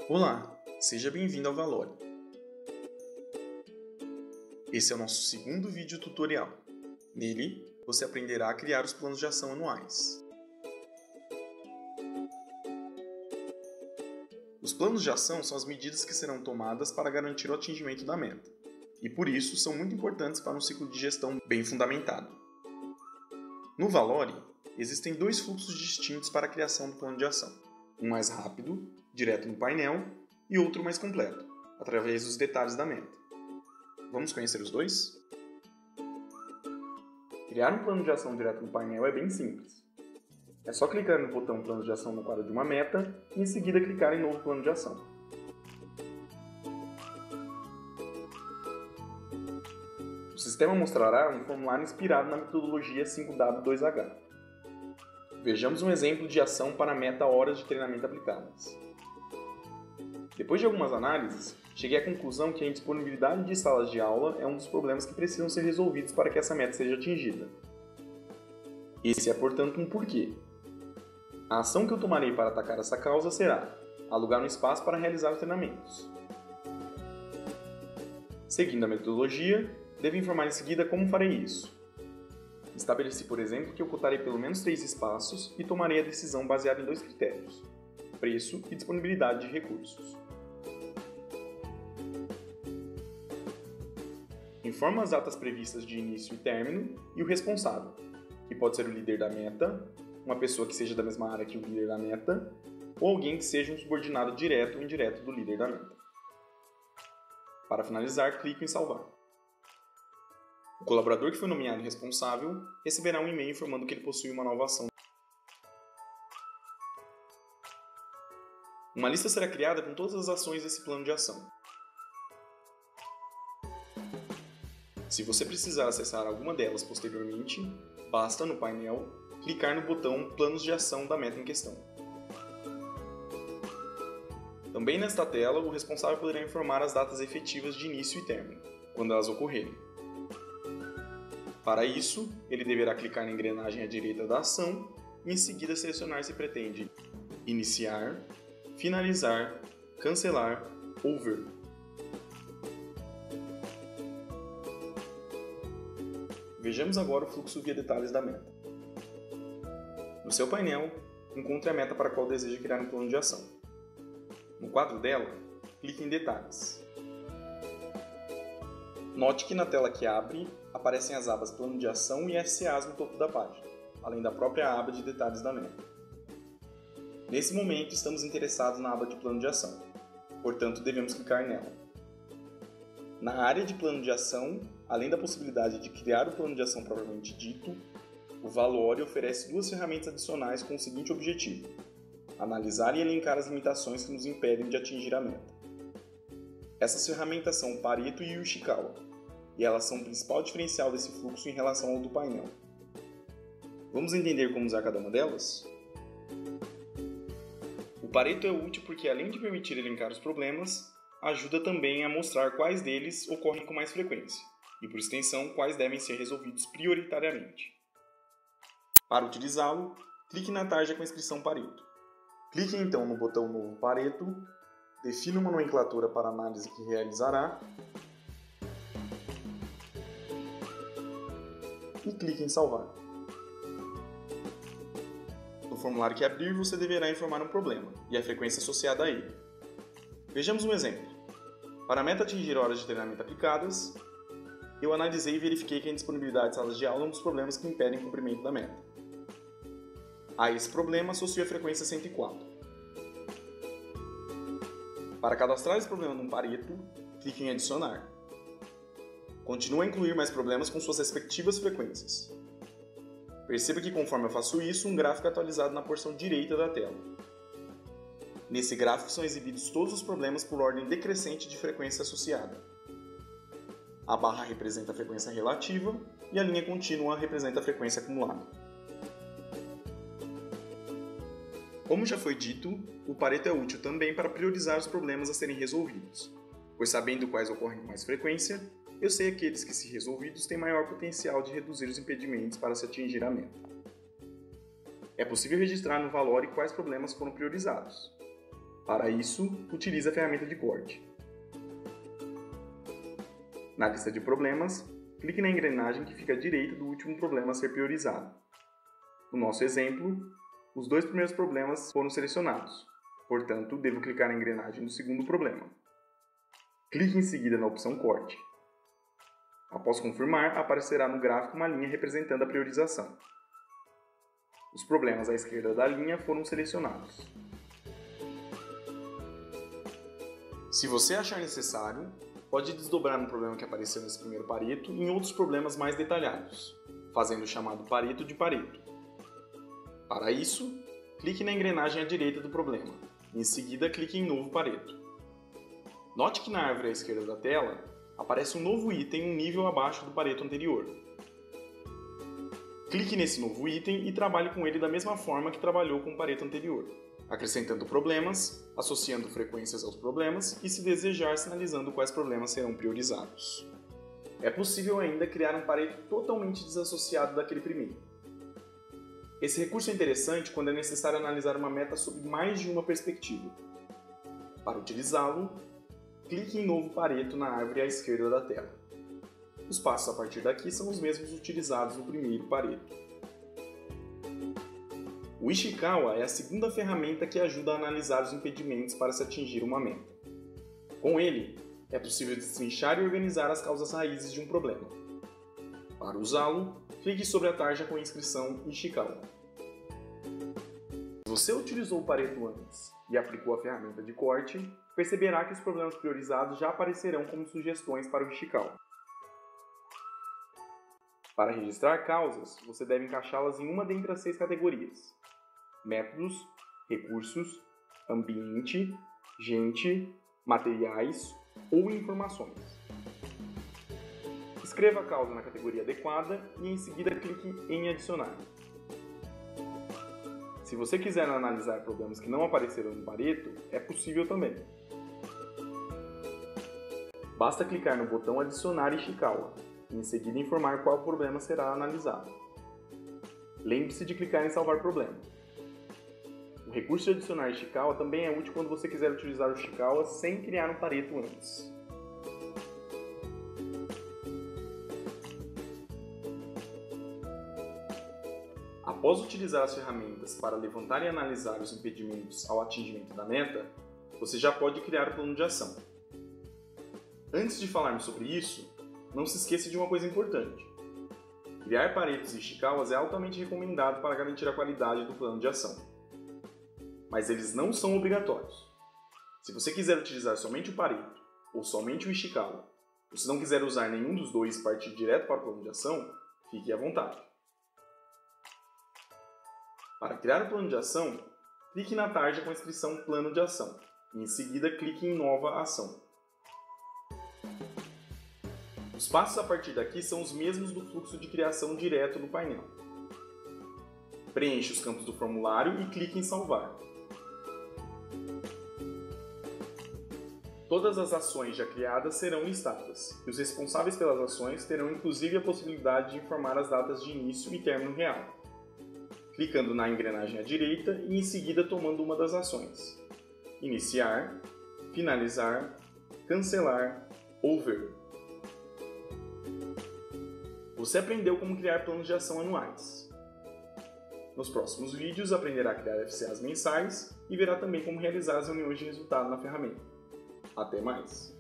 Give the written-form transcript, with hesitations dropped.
Olá, seja bem-vindo ao Valore. Esse é o nosso segundo vídeo tutorial. Nele, você aprenderá a criar os planos de ação anuais. Os planos de ação são as medidas que serão tomadas para garantir o atingimento da meta, e por isso são muito importantes para um ciclo de gestão bem fundamentado. No Valore, existem dois fluxos distintos para a criação do plano de ação. Um mais rápido, direto no painel, e outro mais completo, através dos detalhes da meta. Vamos conhecer os dois? Criar um plano de ação direto no painel é bem simples. É só clicar no botão Plano de Ação no quadro de uma meta e em seguida clicar em Novo Plano de Ação. O sistema mostrará um formulário inspirado na metodologia 5W2H. Vejamos um exemplo de ação para a meta horas de treinamento aplicadas. Depois de algumas análises, cheguei à conclusão que a indisponibilidade de salas de aula é um dos problemas que precisam ser resolvidos para que essa meta seja atingida. Esse é, portanto, um porquê. A ação que eu tomarei para atacar essa causa será alugar um espaço para realizar os treinamentos. Seguindo a metodologia, devo informar em seguida como farei isso. Estabeleci, por exemplo, que ocultarei pelo menos 3 espaços e tomarei a decisão baseada em 2 critérios: preço e disponibilidade de recursos. Informo as datas previstas de início e término e o responsável, que pode ser o líder da meta, uma pessoa que seja da mesma área que o líder da meta, ou alguém que seja um subordinado direto ou indireto do líder da meta. Para finalizar, clico em salvar. O colaborador que foi nomeado responsável receberá um e-mail informando que ele possui uma nova ação. Uma lista será criada com todas as ações desse plano de ação. Se você precisar acessar alguma delas posteriormente, basta, no painel, clicar no botão Planos de Ação da meta em questão. Também nesta tela, o responsável poderá informar as datas efetivas de início e término, quando elas ocorrerem. Para isso, ele deverá clicar na engrenagem à direita da ação e em seguida selecionar se pretende iniciar, finalizar, cancelar ou ver. Vejamos agora o fluxo via detalhes da meta. No seu painel, encontre a meta para a qual deseja criar um plano de ação. No quadro dela, clique em Detalhes. Note que na tela que abre, aparecem as abas Plano de Ação e SCAs no topo da página, além da própria aba de detalhes da meta. Nesse momento, estamos interessados na aba de Plano de Ação, portanto, devemos clicar nela. Na área de Plano de Ação, além da possibilidade de criar o plano de ação propriamente dito, o Valore oferece 2 ferramentas adicionais com o seguinte objetivo: analisar e elencar as limitações que nos impedem de atingir a meta. Essas ferramentas são o Pareto e o Ishikawa, e elas são o principal diferencial desse fluxo em relação ao do painel. Vamos entender como usar cada uma delas? O Pareto é útil porque, além de permitir elencar os problemas, ajuda também a mostrar quais deles ocorrem com mais frequência, e por extensão, quais devem ser resolvidos prioritariamente. Para utilizá-lo, clique na tarja com a inscrição Pareto. Clique então no botão Novo Pareto, defina uma nomenclatura para a análise que realizará e clique em Salvar. No formulário que abrir, você deverá informar um problema e a frequência associada a ele. Vejamos um exemplo. Para a meta atingir horas de treinamento aplicadas, eu analisei e verifiquei que a indisponibilidade de salas de aula é um dos problemas que impedem o cumprimento da meta. A esse problema associo a frequência 104. Para cadastrar esse problema num Pareto, clique em Adicionar. Continue a incluir mais problemas com suas respectivas frequências. Perceba que conforme eu faço isso, um gráfico é atualizado na porção direita da tela. Nesse gráfico são exibidos todos os problemas por ordem decrescente de frequência associada. A barra representa a frequência relativa e a linha contínua representa a frequência acumulada. Como já foi dito, o Pareto é útil também para priorizar os problemas a serem resolvidos, pois sabendo quais ocorrem com mais frequência, eu sei aqueles que, se resolvidos, têm maior potencial de reduzir os impedimentos para se atingir a meta. É possível registrar no Valore quais problemas foram priorizados. Para isso, utilize a ferramenta de corte. Na lista de problemas, clique na engrenagem que fica à direita do último problema a ser priorizado. No nosso exemplo, os 2 primeiros problemas foram selecionados, portanto, devo clicar na engrenagem do segundo problema. Clique em seguida na opção Corte. Após confirmar, aparecerá no gráfico uma linha representando a priorização. Os problemas à esquerda da linha foram selecionados. Se você achar necessário, pode desdobrar um problema que apareceu nesse primeiro Pareto em outros problemas mais detalhados, fazendo o chamado Pareto de Pareto. Para isso, clique na engrenagem à direita do problema, e em seguida clique em Novo Pareto. Note que na árvore à esquerda da tela, aparece um novo item um nível abaixo do Pareto anterior. Clique nesse novo item e trabalhe com ele da mesma forma que trabalhou com o Pareto anterior, acrescentando problemas, associando frequências aos problemas e, se desejar, sinalizando quais problemas serão priorizados. É possível ainda criar um Pareto totalmente desassociado daquele primeiro. Esse recurso é interessante quando é necessário analisar uma meta sob mais de uma perspectiva. Para utilizá-lo, clique em Novo Pareto na árvore à esquerda da tela. Os passos a partir daqui são os mesmos utilizados no primeiro Pareto. O Ishikawa é a segunda ferramenta que ajuda a analisar os impedimentos para se atingir uma meta. Com ele, é possível destrinchar e organizar as causas raízes de um problema. Para usá-lo, clique sobre a tarja com a inscrição Ishikawa. Se você utilizou o Pareto antes e aplicou a ferramenta de corte, perceberá que os problemas priorizados já aparecerão como sugestões para o Ishikawa. Para registrar causas, você deve encaixá-las em uma dentre as 6 categorias: métodos, recursos, ambiente, gente, materiais ou informações. Escreva a causa na categoria adequada e em seguida clique em adicionar. Se você quiser analisar problemas que não apareceram no Pareto, é possível também. Basta clicar no botão Adicionar Ishikawa e em seguida informar qual problema será analisado. Lembre-se de clicar em Salvar problema. O recurso de adicionar Ishikawa também é útil quando você quiser utilizar o Ishikawa sem criar um Pareto antes. Após utilizar as ferramentas para levantar e analisar os impedimentos ao atingimento da meta, você já pode criar o plano de ação. Antes de falarmos sobre isso, não se esqueça de uma coisa importante. Criar Paretos e Ishikawas é altamente recomendado para garantir a qualidade do plano de ação. Mas eles não são obrigatórios. Se você quiser utilizar somente o Pareto ou somente o Ishikawa, ou se não quiser usar nenhum dos dois e partir direto para o plano de ação, fique à vontade. Para criar o plano de ação, clique na tarja com a inscrição Plano de Ação e em seguida clique em Nova Ação. Os passos a partir daqui são os mesmos do fluxo de criação direto no painel. Preencha os campos do formulário e clique em Salvar. Todas as ações já criadas serão listadas, e os responsáveis pelas ações terão inclusive a possibilidade de informar as datas de início e término real, clicando na engrenagem à direita e em seguida tomando uma das ações: Iniciar, Finalizar, Cancelar ou Ver. Você aprendeu como criar planos de ação anuais. Nos próximos vídeos aprenderá a criar FCAs mensais e verá também como realizar as reuniões de resultado na ferramenta. Até mais!